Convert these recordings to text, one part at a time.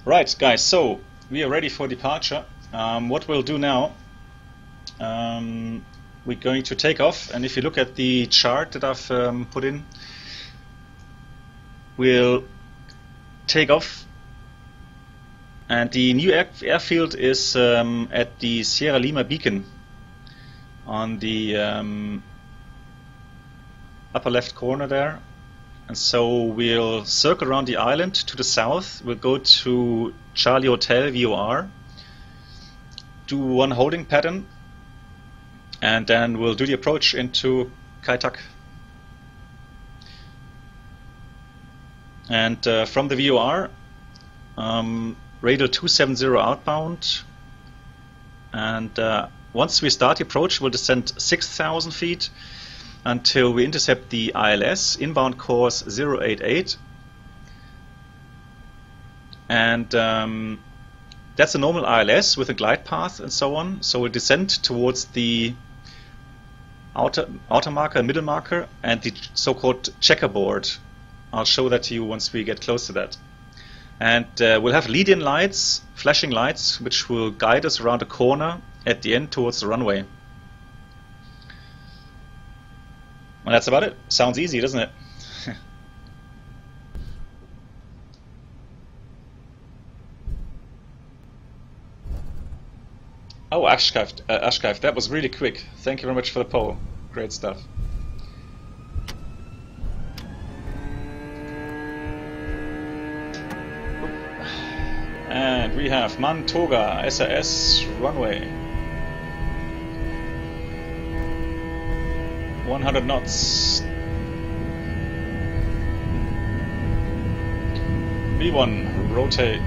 Right, guys, so we are ready for departure. What we'll do now, we're going to take off, and if you look at the chart that I've put in, we'll take off, and the new airfield is at the Sierra Lima beacon on the upper left corner there. And so we'll circle around the island to the south. We'll go to Charlie Hotel VOR, do one holding pattern, and then we'll do the approach into Kai Tak. And from the VOR, radial 270 outbound, and once we start the approach, we'll descend 6,000 feet until we intercept the ILS, inbound course 088, and that's a normal ILS with a glide path and so on. So we'll descend towards the outer marker, middle marker, and the so-called checkerboard. I'll show that to you once we get close to that. And we'll have lead-in lights, flashing lights, which will guide us around a corner at the end towards the runway. And that's about it. Sounds easy, doesn't it? Oh, Ashkaif, that was really quick. Thank you very much for the poll. Great stuff. And we have Mantoga SAS runway. 100 knots. V1, rotate.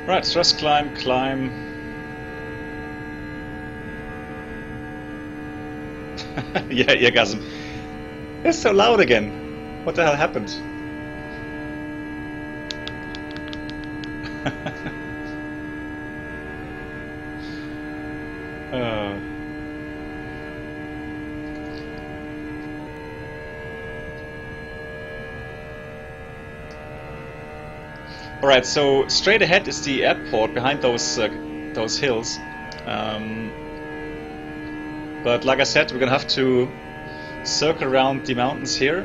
Right, thrust climb. yeah, Gasm. It's so loud again. What the hell happened? Alright, so straight ahead is the airport behind those hills. But like I said, we're gonna have to circle around the mountains here,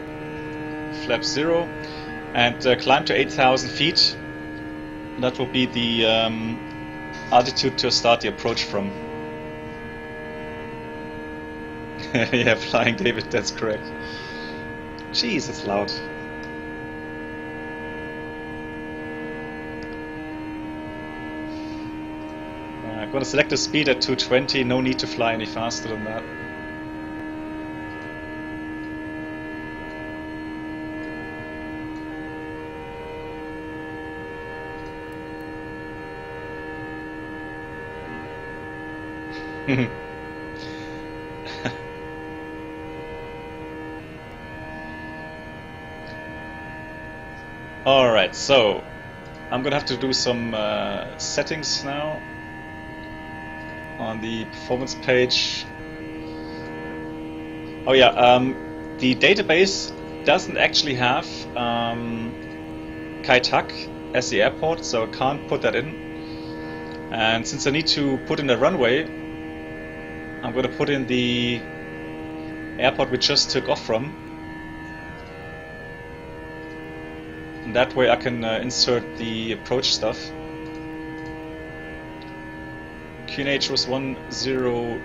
flap 0, and climb to 8,000 feet. That will be the altitude to start the approach from. Yeah, Flying David, that's correct. Jeez, it's loud. I'm going to select the speed at 220, no need to fly any faster than that. Alright, so I'm going to have to do some settings now on the performance page. Oh yeah, the database doesn't actually have Kai Tak as the airport, so I can't put that in. And since I need to put in a runway, I'm going to put in the airport we just took off from. And that way I can insert the approach stuff. QNH was 1020.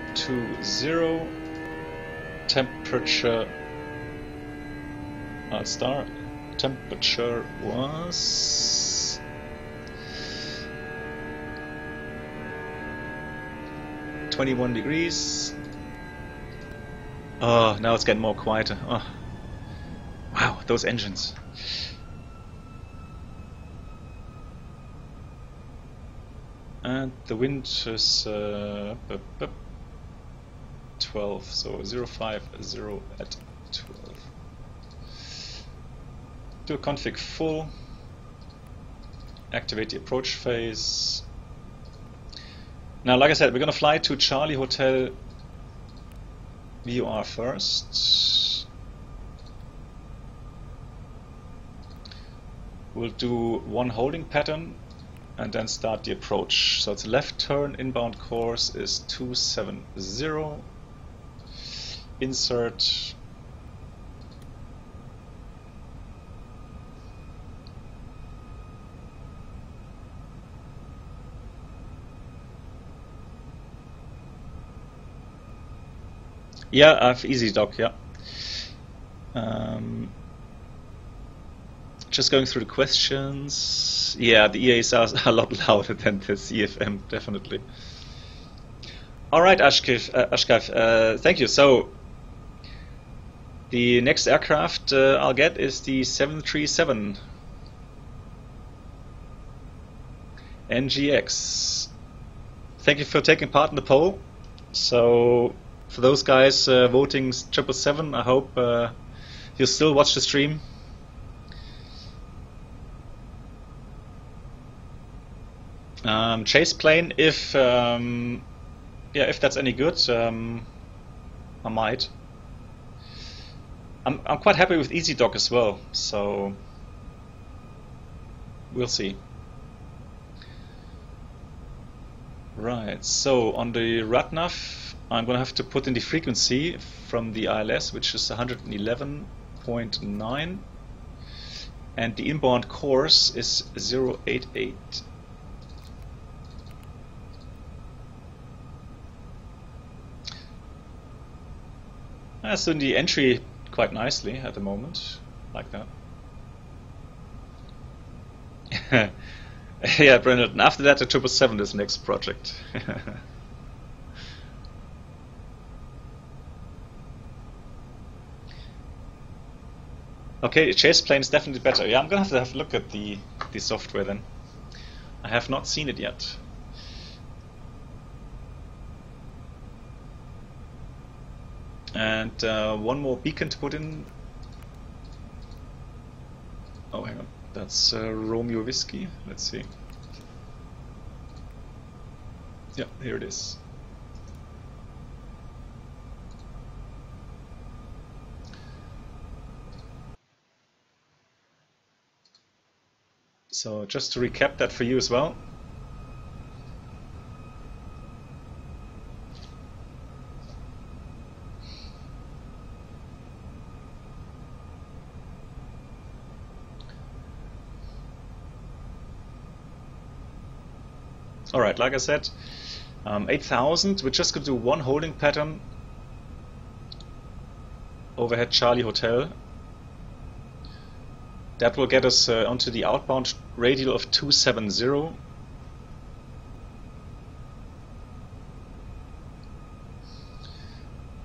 Temperature. Start. Temperature was 21 degrees. Oh, now it's getting more quieter. Oh. those engines. And the wind is 12, so 050 at 12. Do a config full. Activate the approach phase. Now, like I said, we're going to fly to Charlie Hotel VOR first. We'll do one holding pattern and then start the approach. So it's a left turn, inbound course is 270. Insert. Yeah, I have EasyDock, yeah. Just going through the questions. Yeah, the EAs are a lot louder than the CFM, definitely. Alright, Ashkaf, thank you. So, the next aircraft I'll get is the 737 NGX. Thank you for taking part in the poll. So, for those guys voting 777, I hope you'll still watch the stream. Chase plane, if that's any good, I might. I'm quite happy with EasyDock as well, so we'll see. Right, so on the RADNAV, I'm going to have to put in the frequency from the ILS, which is 111.9, and the inbound course is 088. That's doing the entry quite nicely at the moment, like that. Yeah, Brendan, after that the 777 is the next project. Okay, chase plane is definitely better. Yeah, I'm gonna have to have a look at the software then. I have not seen it yet. And one more beacon to put in. Oh, hang on. That's Romeo Whiskey. Let's see. Yeah, here it is. So just to recap that for you as well. Alright, like I said, 8,000, we're just going to do one holding pattern overhead Charlie Hotel. That will get us onto the outbound radial of 270.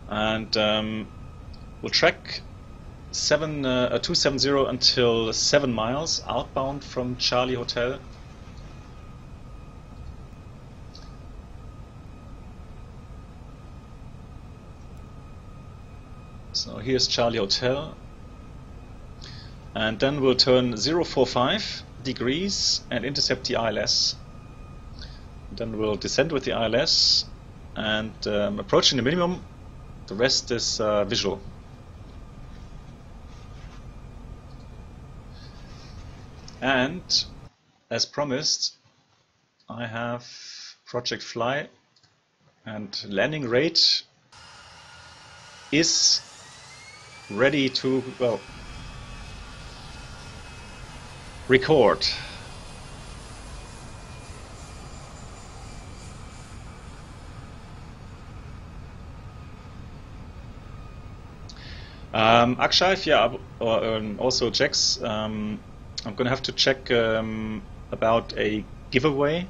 And we'll track 270 until 7 miles outbound from Charlie Hotel. So here's Charlie Hotel, and then we'll turn 045 degrees and intercept the ILS. Then we'll descend with the ILS and approaching the minimum. The rest is visual. And as promised, I have Project Fly, and landing rate is ready to, well, record. Akshay, yeah, also Jax, I'm gonna have to check about a giveaway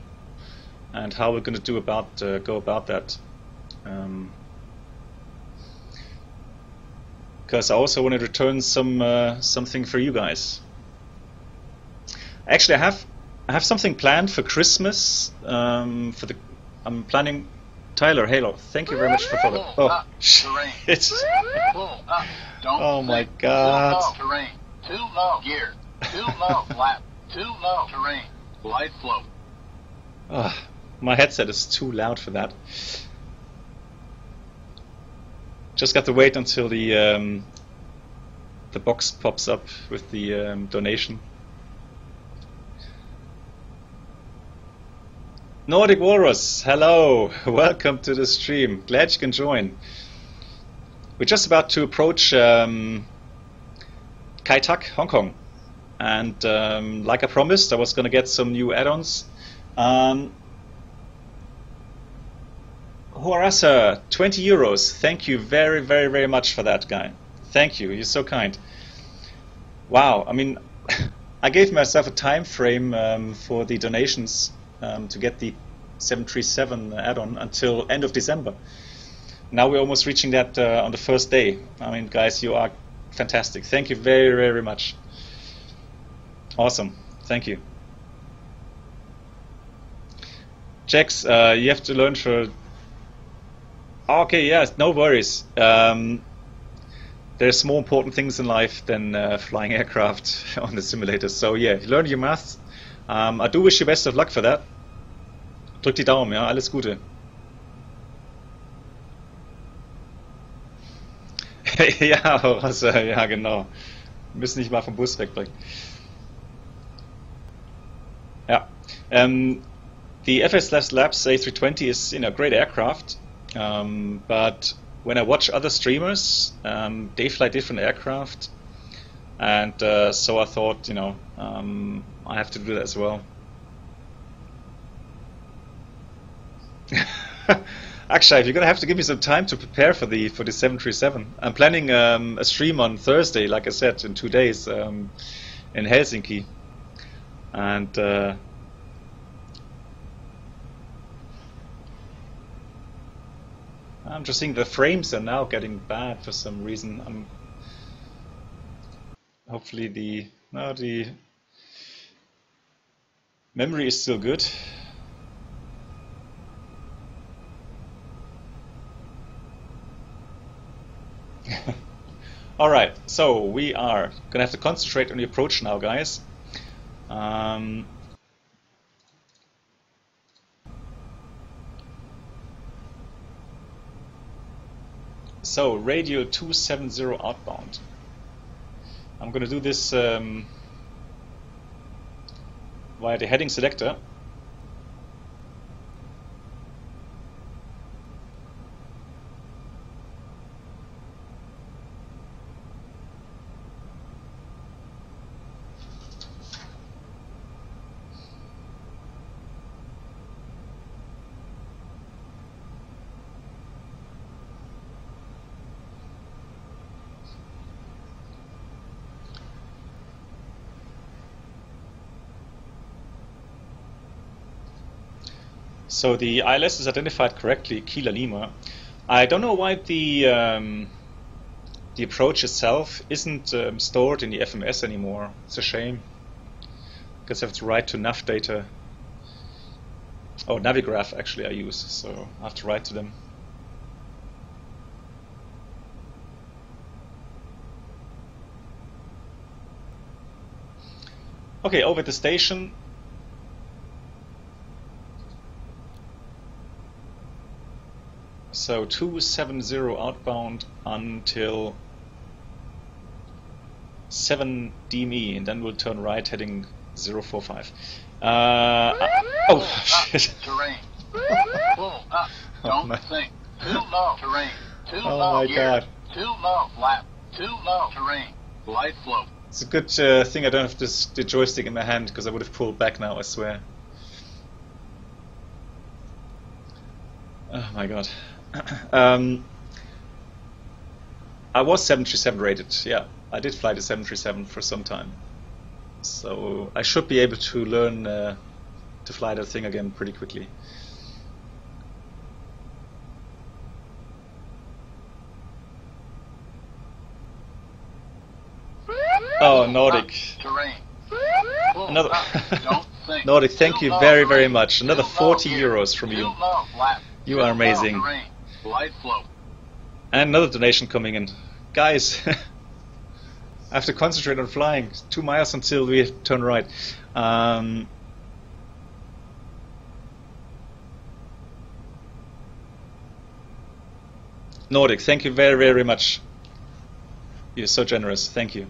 and how we're gonna do about, go about that. because I also want to return something for you guys. Actually, I have something planned for Christmas. I'm planning. Tyler, Halo, thank you very much for following. Oh, shit. Oh my god. Too low terrain. Too low gear. Too low flap. Too low terrain. Light flow. Oh, my headset is too loud for that. Just got to wait until the box pops up with the donation. Nordic Walrus, hello, welcome to the stream. Glad you can join. We're just about to approach Kai Tak, Hong Kong, and like I promised, I was going to get some new add-ons. Hoarasa, 20 euros. Thank you very, very, very much for that, guy. Thank you. You're so kind. Wow. I mean, I gave myself a time frame for the donations to get the 737 add-on until end of December. Now we're almost reaching that on the first day. I mean, guys, you are fantastic. Thank you very, very much. Awesome. Thank you. Jax, you have to learn for... Okay, yes, no worries. There's more important things in life than flying aircraft on the simulator. So yeah, learn your maths. I do wish you best of luck for that. Drück die Daumen, ja, alles Gute. Ja, Rossa, ja genau. Wir müssen nicht mal vom Bus wegbringen. Ja, the FSLabs A320 is, a great aircraft, but when I watch other streamers, they fly different aircraft, and so I thought, I have to do that as well. Akshay, you're gonna have to give me some time to prepare for the 737. I'm planning a stream on Thursday, like I said, in 2 days in Helsinki, and I'm just seeing the frames are now getting bad for some reason. Hopefully the memory is still good. Alright, so we are gonna have to concentrate on the approach now, guys. So, radio 270 outbound. I'm gonna do this via the heading selector. So the ILS is identified correctly, Kilo Lima. I don't know why the approach itself isn't stored in the FMS anymore. It's a shame, because I have to write to nav data. Oh, Navigraph actually I use, so I have to write to them. Okay, over at the station. So 270 outbound until 7 DME, and then we'll turn right heading 045. Oh shit! Terrain. Pull up. Don't think. Too low terrain. Too low gear. God. Too low flap. Too low terrain. Light flow. It's a good thing I don't have the joystick in my hand, because I would have pulled back now, I swear. Oh my god. I was 737 rated, yeah. I did fly the 737 for some time. So I should be able to learn to fly that thing again pretty quickly. Oh, Nordic. Terrain. Another. Don't think. Nordic, thank you very, very much. Another 40 euros from you. Too low, flat. You are amazing. Terrain. Light flow. And another donation coming in. Guys, I have to concentrate on flying. 2 miles until we turn right. Nordic, thank you very, very much. You're so generous. Thank you.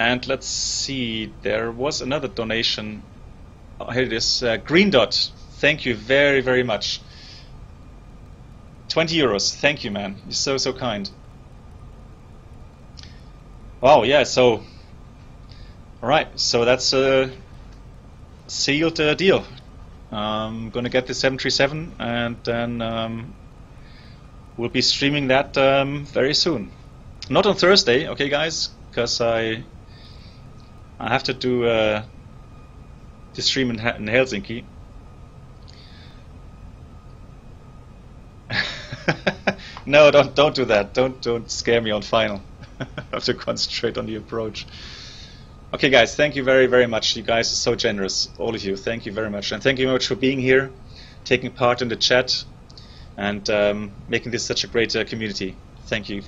And let's see, there was another donation. Oh, here it is. Green Dot, thank you very, very much. 20 euros. Thank you, man. You're so, so kind. Wow, yeah, so... Alright, so that's a sealed deal. I'm gonna get the 737 and then we'll be streaming that very soon. Not on Thursday, okay guys, because I have to do the stream in Helsinki. No, don't do that. Don't scare me on final. I have to concentrate on the approach. Okay guys, thank you very, very much. You guys are so generous, all of you. Thank you very much. And thank you very much for being here, taking part in the chat, and making this such a great community. Thank you.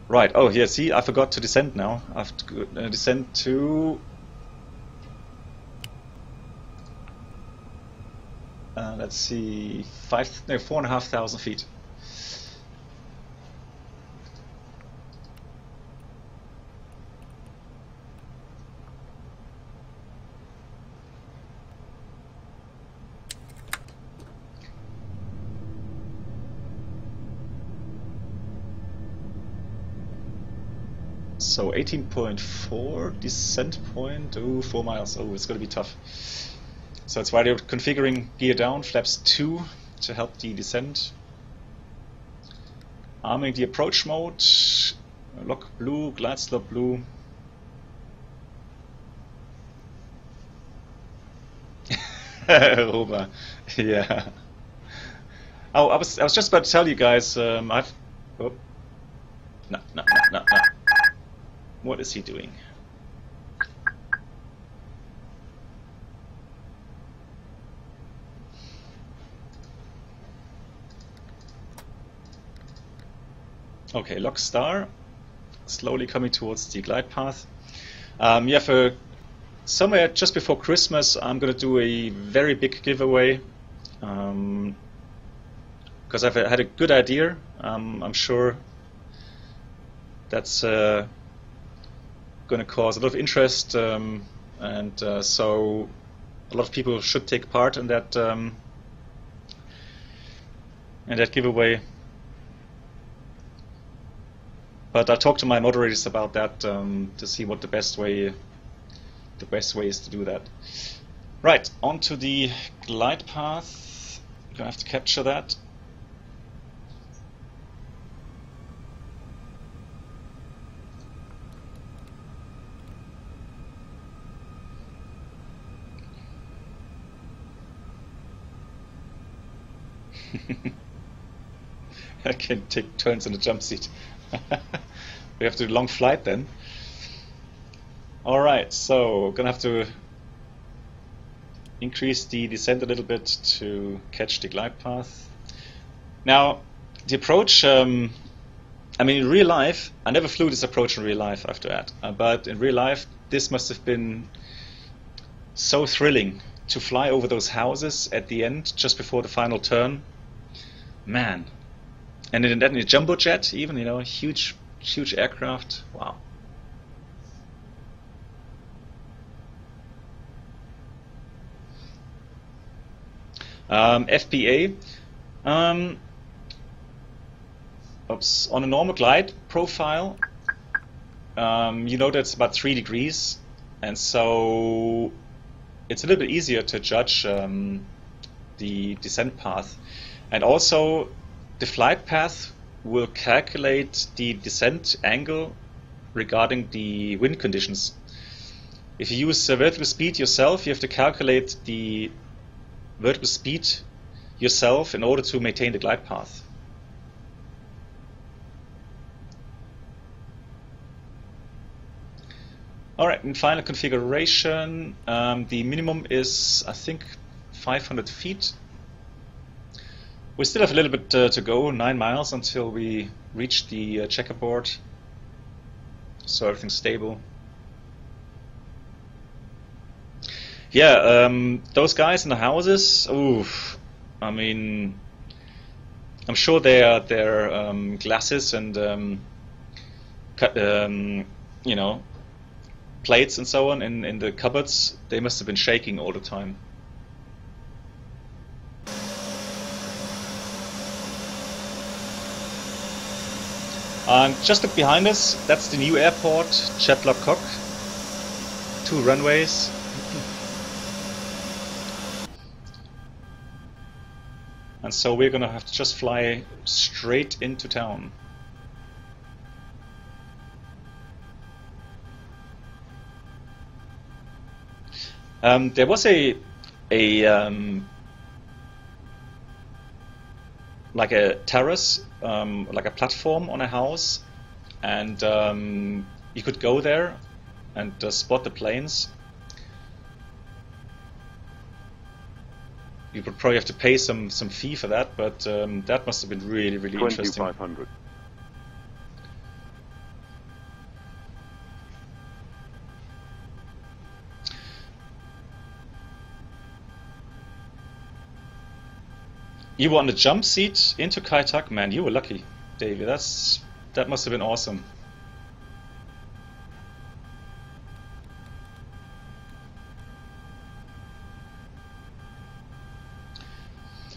Right, oh yeah, see, I forgot to descend now. I have to descend to... let's see, 4,500 feet. So 18.4 descent point, 4 miles. Oh, it's going to be tough. So it's why they're configuring gear down, flaps 2 to help the descent. Arming the approach mode, lock blue, glide slope blue. Roma, yeah. Oh, I was just about to tell you guys. I've. Oh. No. What is he doing? Okay, lock star. Slowly coming towards the glide path. Yeah, for somewhere just before Christmas, I'm gonna do a very big giveaway. Because I've had a good idea. I'm sure that's going to cause a lot of interest, and so a lot of people should take part in that giveaway. But I'll talk to my moderators about that to see what the best way is to do that. Right, onto the glide path. I'm gonna have to capture that. I can take turns in the jump seat. We have to do a long flight then. Alright, so gonna have to increase the descent a little bit to catch the glide path. Now, the approach, I mean, in real life, I never flew this approach in real life, I have to add, but in real life, this must have been so thrilling to fly over those houses at the end, just before the final turn. Man. And in a jumbo jet, even, you know, a huge aircraft. Wow. FPA. Oops. On a normal glide profile, you know that's about 3 degrees, and so it's a little bit easier to judge the descent path. And also, the flight path will calculate the descent angle regarding the wind conditions. If you use vertical speed yourself, you have to calculate the vertical speed yourself in order to maintain the glide path. Alright, in final configuration, the minimum is, I think, 500 feet. We still have a little bit to go, 9 miles until we reach the checkerboard, so everything's stable. Yeah, those guys in the houses, oof, I mean, I'm sure their glasses and you know, plates and so on in the cupboards, they must have been shaking all the time. And just look behind us, that's the new airport, Chatlock. 2 runways. And so we're gonna have to just fly straight into town. There was like a terrace, like a platform on a house, and you could go there and spot the planes. You would probably have to pay some fee for that, but that must have been really interesting. 2,500. You were on the jump seat into Kai Tak, man. You were lucky, Davey. That must have been awesome.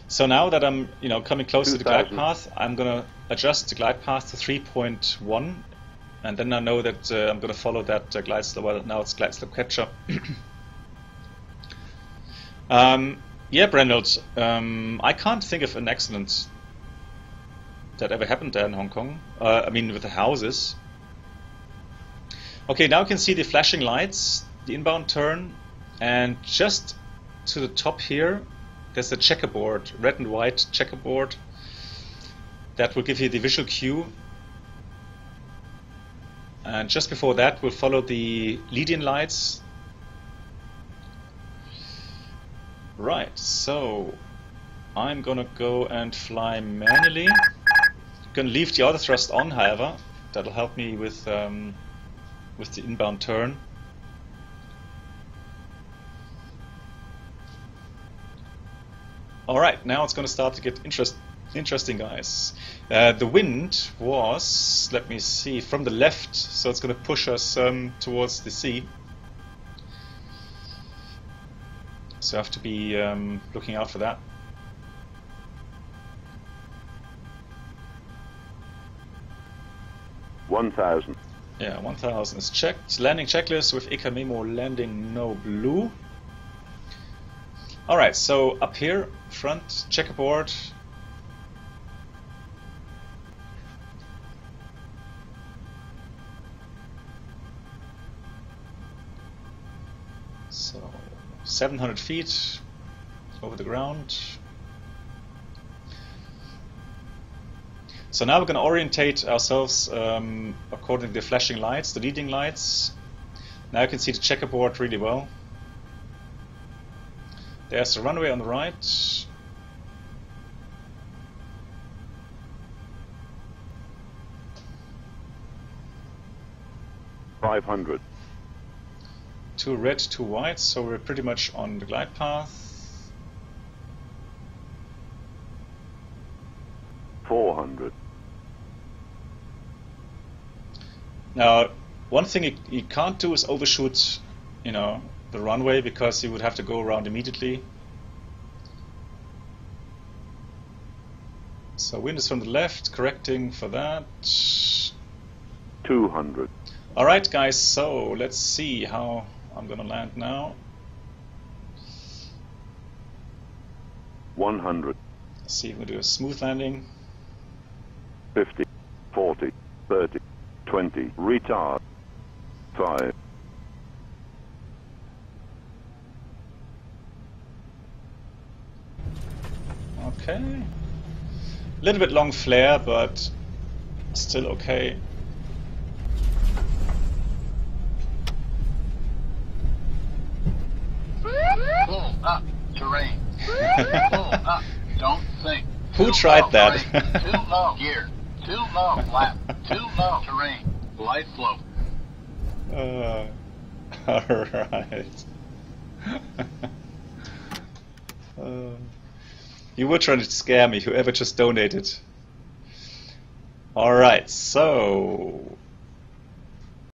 So now that I'm, coming close to the glide path, I'm gonna adjust the glide path to 3.1, and then I know that I'm gonna follow that glide slope. Well, now it's glide slope catch up. Yeah, Brenold, I can't think of an accident that ever happened there in Hong Kong. I mean, with the houses. Okay, now you can see the flashing lights, the inbound turn, and just to the top here, there's a checkerboard, red and white checkerboard, that will give you the visual cue. And just before that, we'll follow the lead-in lights. Right, so I'm gonna go and fly manually. Gonna leave the auto thrust on, however. That'll help me with the inbound turn. All right, now it's gonna start to get interesting, guys. The wind was, let me see, from the left, so it's gonna push us towards the sea. So I have to be looking out for that. $1,000. Yeah, 1,000 is checked. Landing checklist with Eka Memo landing no blue. Alright, so up here, front checkerboard. So 700 feet over the ground. So now we're going to orientate ourselves according to the flashing lights, the leading lights. Now you can see the checkerboard really well. There's the runway on the right. $500. 2 red, 2 white, so we're pretty much on the glide path. 400. Now, one thing you can't do is overshoot, the runway, because you would have to go around immediately. So wind is from the left, correcting for that. 200. Alright guys, so let's see how I'm gonna land now. 100. Let's see if we do a smooth landing. 50, 40, 30, 20, retard. 5. Okay. A little bit long flare, but still okay. Pull up, terrain. Pull up, don't think. Who Too tried low, that? terrain. Too low, gear. Too low, flap. Too low, terrain. Light flow. Alright. You were trying to scare me, whoever just donated. Alright, so